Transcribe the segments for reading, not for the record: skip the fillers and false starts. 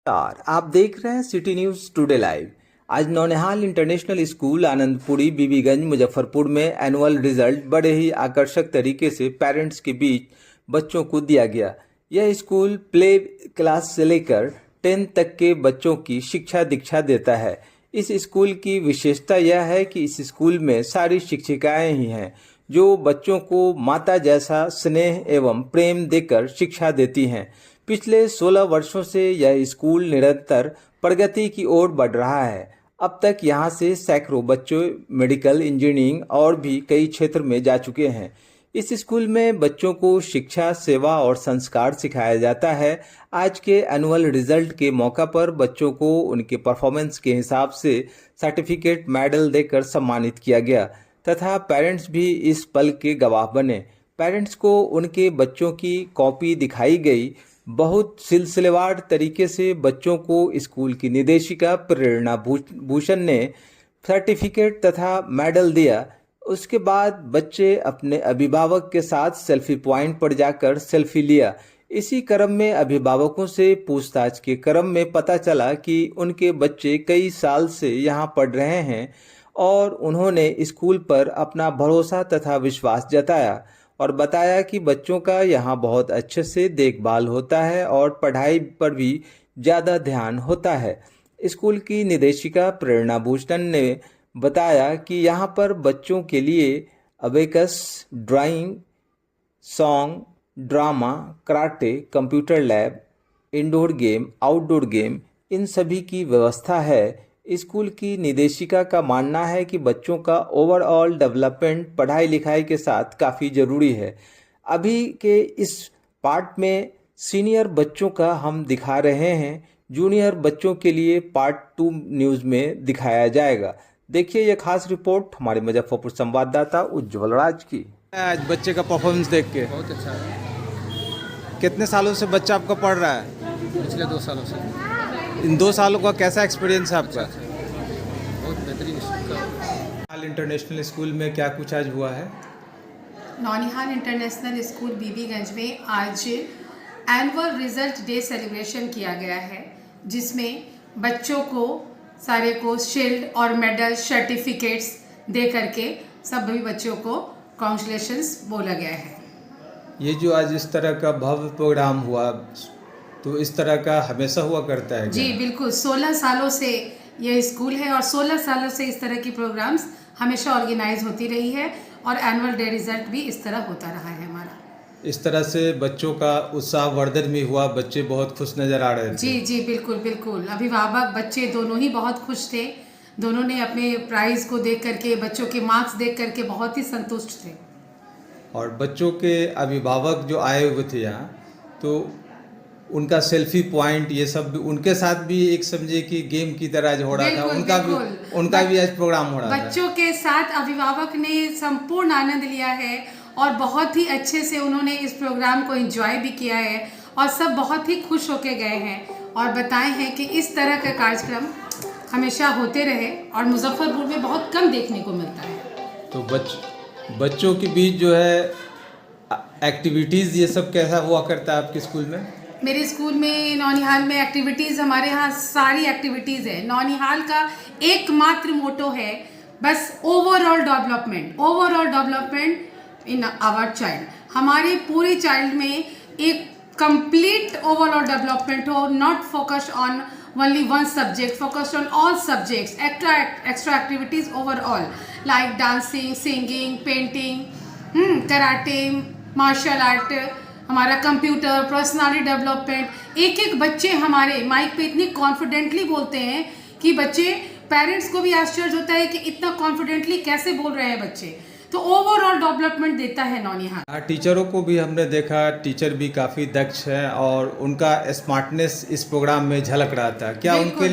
नमस्कार, आप देख रहे हैं सिटी न्यूज टुडे लाइव। आज नौनिहाल इंटरनेशनल स्कूल आनंदपुरी बीबीगंज मुजफ्फरपुर में एनुअल रिजल्ट बड़े ही आकर्षक तरीके से पेरेंट्स के बीच बच्चों को दिया गया। यह स्कूल प्ले क्लास से लेकर 10 तक के बच्चों की शिक्षा दीक्षा देता है। इस स्कूल की विशेषता यह है कि इस स्कूल में सारी शिक्षिकाएं ही हैं जो बच्चों को माता जैसा स्नेह एवं प्रेम देकर शिक्षा देती हैं। पिछले 16 वर्षों से यह स्कूल निरंतर प्रगति की ओर बढ़ रहा है। अब तक यहां से सैकड़ों बच्चों मेडिकल, इंजीनियरिंग और भी कई क्षेत्र में जा चुके हैं। इस स्कूल में बच्चों को शिक्षा, सेवा और संस्कार सिखाया जाता है। आज के एनुअल रिजल्ट के मौका पर बच्चों को उनके परफॉर्मेंस के हिसाब से सर्टिफिकेट, मेडल देकर सम्मानित किया गया तथा पेरेंट्स भी इस पल के गवाह बने। पेरेंट्स को उनके बच्चों की कॉपी दिखाई गई। बहुत सिलसिलेवार तरीके से बच्चों को स्कूल की निदेशिका प्रेरणा भूषण ने सर्टिफिकेट तथा मेडल दिया। उसके बाद बच्चे अपने अभिभावक के साथ सेल्फी पॉइंट पर जाकर सेल्फी लिया। इसी क्रम में अभिभावकों से पूछताछ के क्रम में पता चला कि उनके बच्चे कई साल से यहाँ पढ़ रहे हैं और उन्होंने स्कूल पर अपना भरोसा तथा विश्वास जताया और बताया कि बच्चों का यहाँ बहुत अच्छे से देखभाल होता है और पढ़ाई पर भी ज़्यादा ध्यान होता है। स्कूल की निदेशिका प्रेरणा भूषण ने बताया कि यहाँ पर बच्चों के लिए abacus, drawing, song, drama, karate, computer lab, indoor game, outdoor game, इन सभी की व्यवस्था है। स्कूल की निदेशिका का मानना है कि बच्चों का ओवरऑल डेवलपमेंट पढ़ाई लिखाई के साथ काफ़ी ज़रूरी है। अभी के इस पार्ट में सीनियर बच्चों का हम दिखा रहे हैं, जूनियर बच्चों के लिए पार्ट 2 न्यूज़ में दिखाया जाएगा। देखिए यह खास रिपोर्ट हमारे मुजफ्फरपुर संवाददाता उज्ज्वल राज की। आज बच्चे का परफॉर्मेंस देख के बहुत अच्छा है। कितने सालों से बच्चा आपका पढ़ रहा है? पिछले 2 सालों से। इन 2 सालों का कैसा एक्सपीरियंस है आपका? बहुत बेहतरीन स्कूल। हाल इंटरनेशनल स्कूल में क्या कुछ आज हुआ है? नौनिहाल इंटरनेशनल स्कूल बीबीगंज में आज एनुअल रिजल्ट डे सेलिब्रेशन किया गया है, जिसमें बच्चों को सारे को शील्ड और मेडल, सर्टिफिकेट्स दे करके सभी बच्चों को कॉन्ग्रेचुलेशंस बोला गया है। ये जो आज इस तरह का भव्य प्रोग्राम हुआ, तो इस तरह का हमेशा हुआ करता है क्या? जी बिल्कुल, 16 सालों से ये स्कूल है और 16 सालों से इस तरह की प्रोग्राम्स हमेशा ऑर्गेनाइज होती रही है और एनुअल डे रिजल्ट भी इस तरह होता रहा है हमारा। इस तरह से बच्चों का उत्साह वर्धन भी हुआ, बच्चे बहुत खुश नजर आ रहे थे। जी जी बिल्कुल बिल्कुल, अभिभावक बच्चे दोनों ही बहुत खुश थे। दोनों ने अपने प्राइज को देख करके, बच्चों के मार्क्स देख करके बहुत ही संतुष्ट थे। और बच्चों के अभिभावक जो आए हुए थे यहाँ, तो उनका सेल्फी पॉइंट ये सब उनके साथ भी एक समझे कि गेम की तरह जो हो रहा था, उनका भी आज प्रोग्राम हो रहा था। बच्चों के साथ अभिभावक ने संपूर्ण आनंद लिया है और बहुत ही अच्छे से उन्होंने इस प्रोग्राम को एंजॉय भी किया है और सब बहुत ही खुश होके गए हैं और बताए हैं कि इस तरह का कार्यक्रम हमेशा होते रहे और मुजफ्फरपुर में बहुत कम देखने को मिलता है। तो बच्चों के बीच जो है एक्टिविटीज़ ये सब कैसा हुआ करता है आपके स्कूल में? मेरे स्कूल में नौनिहाल में एक्टिविटीज़, हमारे यहाँ सारी एक्टिविटीज़ है। नौनिहाल का एकमात्र मोटो है बस overall development in our child. हमारे पूरे चाइल्ड में एक कंप्लीट ओवरऑल डेवलपमेंट हो, not focus on only one subject, focused on all subjects, extra activities overall like dancing, singing, painting, karate, martial art, हमारा कंप्यूटर, पर्सनालिटी डेवलपमेंट। एक बच्चे हमारे mic पे इतनी कॉन्फिडेंटली बोलते हैं कि बच्चे, पेरेंट्स को भी आश्चर्य होता है कि इतना कॉन्फिडेंटली कैसे बोल रहे हैं बच्चे। तो ओवरऑल डेवलपमेंट देता है नौनिहाल। टीचरों को भी हमने देखा, टीचर भी काफ़ी दक्ष हैं और उनका स्मार्टनेस इस प्रोग्राम में झलक रहा था। क्या उनके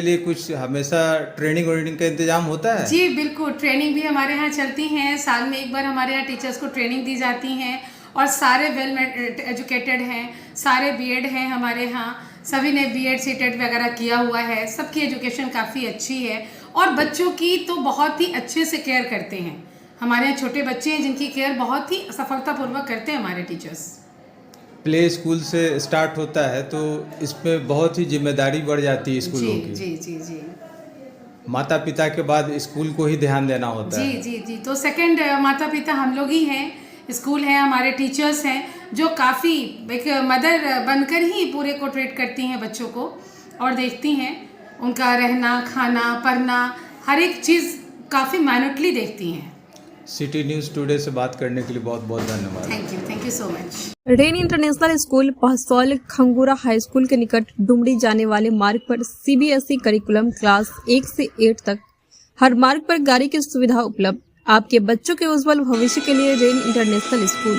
लिए कुछ हमेशा ट्रेनिंग का इंतजाम होता है? जी बिल्कुल, ट्रेनिंग भी हमारे यहाँ चलती हैं। साल में एक बार हमारे यहाँ टीचर्स को ट्रेनिंग दी जाती हैं और सारे वेल एजुकेटेड हैं, सारे बीएड हैं हमारे यहाँ, सभी ने बीएड सीटेट वगैरह किया हुआ है। सबकी एजुकेशन काफ़ी अच्छी है और बच्चों की तो बहुत ही अच्छे से केयर करते हैं। हमारे यहाँ छोटे बच्चे हैं जिनकी केयर बहुत ही सफलतापूर्वक करते हैं हमारे टीचर्स। प्ले स्कूल से स्टार्ट होता है तो इसमें बहुत ही जिम्मेदारी बढ़ जाती है स्कूलों जी की। जी जी जी माता पिता के बाद स्कूल को ही ध्यान देना होता जी है। जी जी तो सेकंड माता पिता हम लोग ही हैं, स्कूल है, हमारे टीचर्स हैं जो काफ़ी एक मदर बनकर ही पूरे को ट्रीट करती हैं बच्चों को और देखती हैं उनका रहना खाना पढ़ना हर एक चीज़ काफ़ी मैनुटली देखती हैं। सिटी न्यूज़ टुडे से बात करने के लिए बहुत बहुत धन्यवाद। Thank you so much. Rain international school Pahsaul Khangura high school के निकट डुमरी जाने वाले मार्ग पर सीबीएसई करिकुलम क्लास 1 से 8 तक हर मार्ग पर गाड़ी की सुविधा उपलब्ध। आपके बच्चों के उज्जवल भविष्य के लिए रेन इंटरनेशनल स्कूल।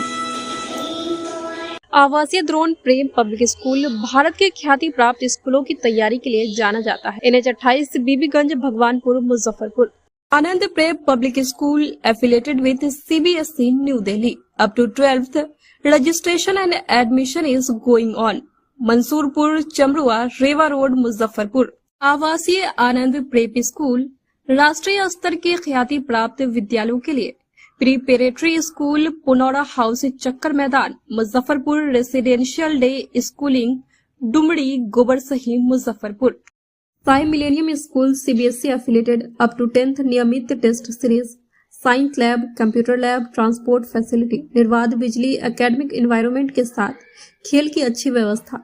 आवासीय द्रोण प्रेम पब्लिक स्कूल भारत के ख्याति प्राप्त स्कूलों की तैयारी के लिए जाना जाता है। NH 28 Bibiganj Bhagwanpur Muzaffarpur. Anand Prem public school affiliated with CBSE New Delhi. Up to 12th, registration and admission is going on. Mansurpur Chamrua Rewa road Muzaffarpur. आवासीय आनंद प्रेप स्कूल राष्ट्रीय स्तर के ख्याति प्राप्त विद्यालयों के लिए preparatory school Punaura house Chakkar Maidan Muzaffarpur. Residential day schooling Dumri Gobar Sahi Muzaffarpur. Sai millennium school CBSE affiliated up to 10th नियमित test series science lab computer lab transport facility निर्बाध बिजली एकेडमिक एनवायरनमेंट के साथ खेल की अच्छी व्यवस्था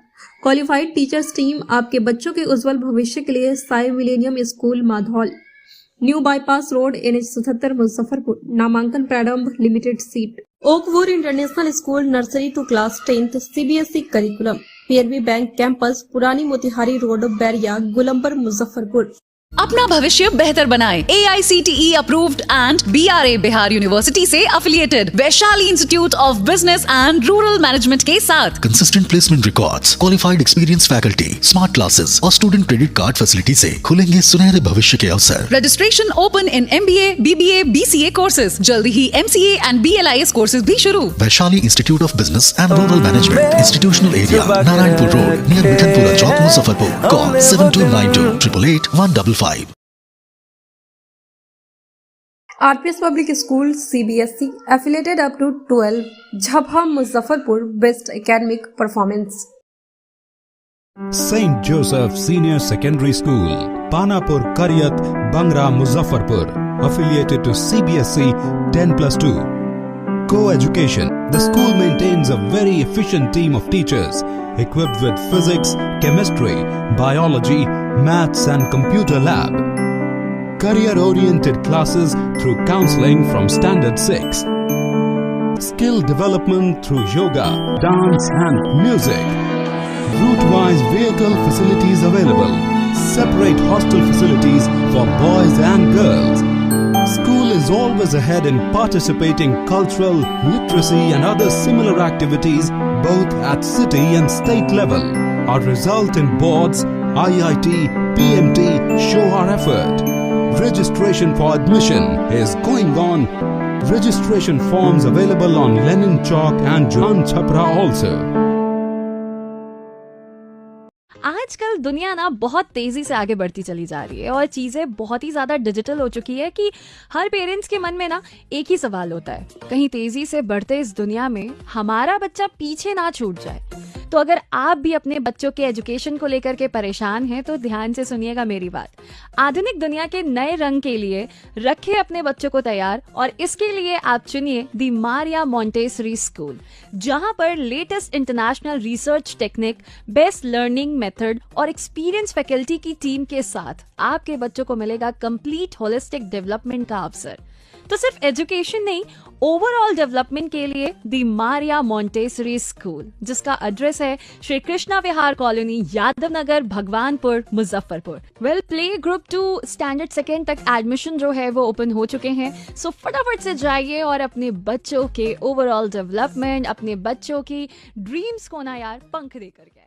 क्वालिफाइड टीचर्स टीम आपके बच्चों के उज्जवल भविष्य के लिए Sai millennium school Madhaul new bypass road NH 77 Muzaffarpur. नामांकन प्रारंभ limited seat. Oakwood international school nursery to class 10th CBSE curriculum PNB bank campus पुरानी मोतिहारी रोड बैरिया गुलंबर मुजफ्फरपुर। अपना भविष्य बेहतर बनाएं। AICTE approved and BRA Bihar university से affiliated Vaishali institute of business and rural management के साथ consistent placement records, qualified experience faculty, smart classes और student credit card facility से खुलेंगे सुनहरे भविष्य के अवसर। Registration open in MBA, BBA, BCA courses. जल्दी ही MCA एंड BLIS कोर्सेज भी शुरू। Vaishali institute of business and rural management, institutional area, Narayanpur road near Mithanpura Chowk Muzaffarpur. Call 7292 888 155। RPS public school CBSE affiliated up to 12 Jhapaha Muzaffarpur. Best academic performance. St. Joseph Senior Secondary School, Panapur Karyat, Bangra, Muzaffarpur, affiliated to CBSE 10+2. Co-education. The school maintains a very efficient team of teachers equipped with physics, chemistry, biology, maths and computer lab. Career-oriented classes through counseling from Standard 6. Skill development through yoga, dance and music. Route-wise vehicle facilities available. Separate hostel facilities for boys and girls. School is always ahead in participating cultural, literacy and other similar activities both at city and state level. Our result in boards, IIT, PMT show our effort. Registration for admission is going on. Registration forms available on Lenin Chalk and John Chhapra also. आजकल दुनिया ना बहुत तेजी से आगे बढ़ती चली जा रही है और चीज़ें बहुत ही ज़्यादा डिजिटल हो चुकी है कि हर पेरेंट्स के मन में ना एक ही सवाल होता है, कहीं तेजी से बढ़ते इस दुनिया में हमारा बच्चा पीछे ना छूट जाए। तो अगर आप भी अपने बच्चों के एजुकेशन को लेकर के परेशान हैं तो ध्यान से सुनिएगा मेरी बात। आधुनिक दुनिया के नए रंग के लिए रखें अपने बच्चों को तैयार और इसके लिए आप चुनिए दी मारिया मॉन्टेसरी स्कूल, जहां पर latest international research technique, best learning method और एक्सपीरियंस फैकल्टी की टीम के साथ आपके बच्चों को मिलेगा कंप्लीट होलिस्टिक डेवलपमेंट का अवसर। तो सिर्फ एजुकेशन नहीं, ओवरऑल डेवलपमेंट के लिए दी मारिया मॉन्टेसरी स्कूल, जिसका एड्रेस है Shri Krishna Vihar colony, Yadav Nagar, Bhagwanpur, Muzaffarpur. Well, play group 2 standard 2 तक एडमिशन जो है वो ओपन हो चुके हैं। सो फटाफट से जाइए और अपने बच्चों के ओवरऑल डेवलपमेंट, अपने बच्चों की ड्रीम्स को ना यार पंख देकर के